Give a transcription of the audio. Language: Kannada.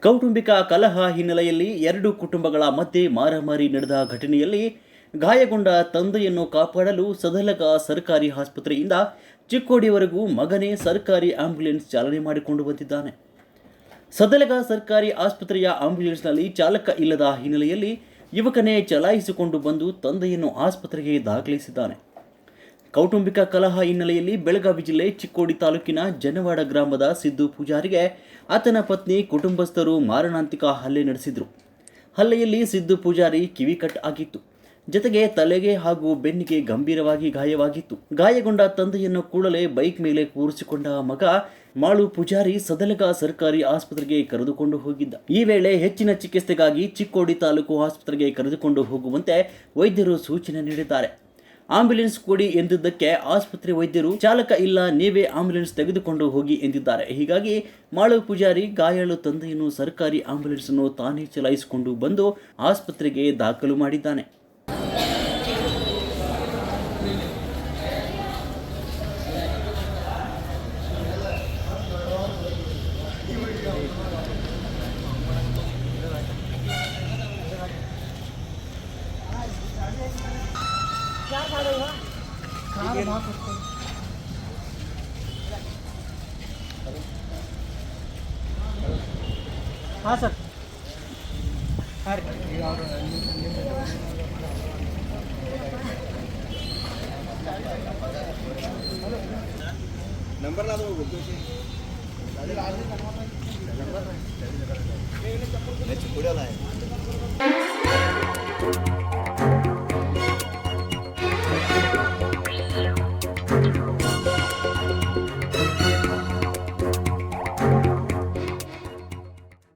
ಕೌಟುಂಬಿಕ ಕಲಹ ಹಿನ್ನೆಲೆಯಲ್ಲಿ ಎರಡು ಕುಟುಂಬಗಳ ಮಧ್ಯೆ ಮಾರಾಮಾರಿ ನಡೆದ ಘಟನೆಯಲ್ಲಿ ಗಾಯಗೊಂಡ ತಂದೆಯನ್ನು ಕಾಪಾಡಲು ಸದಲಗ ಸರ್ಕಾರಿ ಆಸ್ಪತ್ರೆಯಿಂದ ಚಿಕ್ಕೋಡಿವರೆಗೂ ಮಗನೇ ಸರ್ಕಾರಿ ಆಂಬ್ಯುಲೆನ್ಸ್ ಚಾಲನೆ ಮಾಡಿಕೊಂಡು ಬಂದಿದ್ದಾನೆ. ಸದಲಗ ಸರ್ಕಾರಿ ಆಸ್ಪತ್ರೆಯ ಆಂಬ್ಯುಲೆನ್ಸ್ನಲ್ಲಿ ಚಾಲಕ ಇಲ್ಲದ ಹಿನ್ನೆಲೆಯಲ್ಲಿ ಯುವಕನೇ ಚಲಾಯಿಸಿಕೊಂಡು ಬಂದು ತಂದೆಯನ್ನು ಆಸ್ಪತ್ರೆಗೆ ದಾಖಲಿಸಿದ್ದಾನೆ. ಕೌಟುಂಬಿಕ ಕಲಹ ಹಿನ್ನೆಲೆಯಲ್ಲಿ ಬೆಳಗಾವಿ ಜಿಲ್ಲೆ ಚಿಕ್ಕೋಡಿ ತಾಲೂಕಿನ ಜನವಾಡ ಗ್ರಾಮದ ಸಿದ್ದು ಪೂಜಾರಿಗೆ ಆತನ ಪತ್ನಿ ಕುಟುಂಬಸ್ಥರು ಮಾರಣಾಂತಿಕ ಹಲ್ಲೆ ನಡೆಸಿದರು. ಹಲ್ಲೆಯಲ್ಲಿ ಸಿದ್ದು ಪೂಜಾರಿ ಕಿವಿ ಕಟ್ ಆಗಿತ್ತು. ಜತೆಗೆ ತಲೆಗೆ ಹಾಗೂ ಬೆನ್ನಿಗೆ ಗಂಭೀರವಾಗಿ ಗಾಯವಾಗಿತ್ತು. ಗಾಯಗೊಂಡ ತಂದೆಯನ್ನು ಕೂಡಲೇ ಬೈಕ್ ಮೇಲೆ ಕೂರಿಸಿಕೊಂಡ ಮಗ ಮಾಳು ಪೂಜಾರಿ ಸದಲಗ ಸರ್ಕಾರಿ ಆಸ್ಪತ್ರೆಗೆ ಕರೆದುಕೊಂಡು ಹೋಗಿದ್ದ. ಈ ವೇಳೆ ಹೆಚ್ಚಿನ ಚಿಕಿತ್ಸೆಗಾಗಿ ಚಿಕ್ಕೋಡಿ ತಾಲೂಕು ಆಸ್ಪತ್ರೆಗೆ ಕರೆದುಕೊಂಡು ಹೋಗುವಂತೆ ವೈದ್ಯರು ಸೂಚನೆ ನೀಡಿದ್ದಾರೆ. ಆಂಬ್ಯುಲೆನ್ಸ್ ಕೊಡಿ ಎಂದಿದ್ದಕ್ಕೆ ಆಸ್ಪತ್ರೆ ವೈದ್ಯರು ಚಾಲಕ ಇಲ್ಲ, ನೀವೇ ಆಂಬ್ಯುಲೆನ್ಸ್ ತೆಗೆದುಕೊಂಡು ಹೋಗಿ ಎಂದಿದ್ದಾರೆ. ಹೀಗಾಗಿ ಮಾಳು ಪೂಜಾರಿ ಗಾಯಾಳು ತಂದೆಯನ್ನು ಸರ್ಕಾರಿ ಆಂಬ್ಯುಲೆನ್ಸ್ ಅನ್ನು ತಾನೇ ಚಲಾಯಿಸಿಕೊಂಡು ಬಂದು ಆಸ್ಪತ್ರೆಗೆ ದಾಖಲು ಮಾಡಿದ್ದಾನೆ. हाँ सर नंबर ला दो मैं चिकोड़ा लाया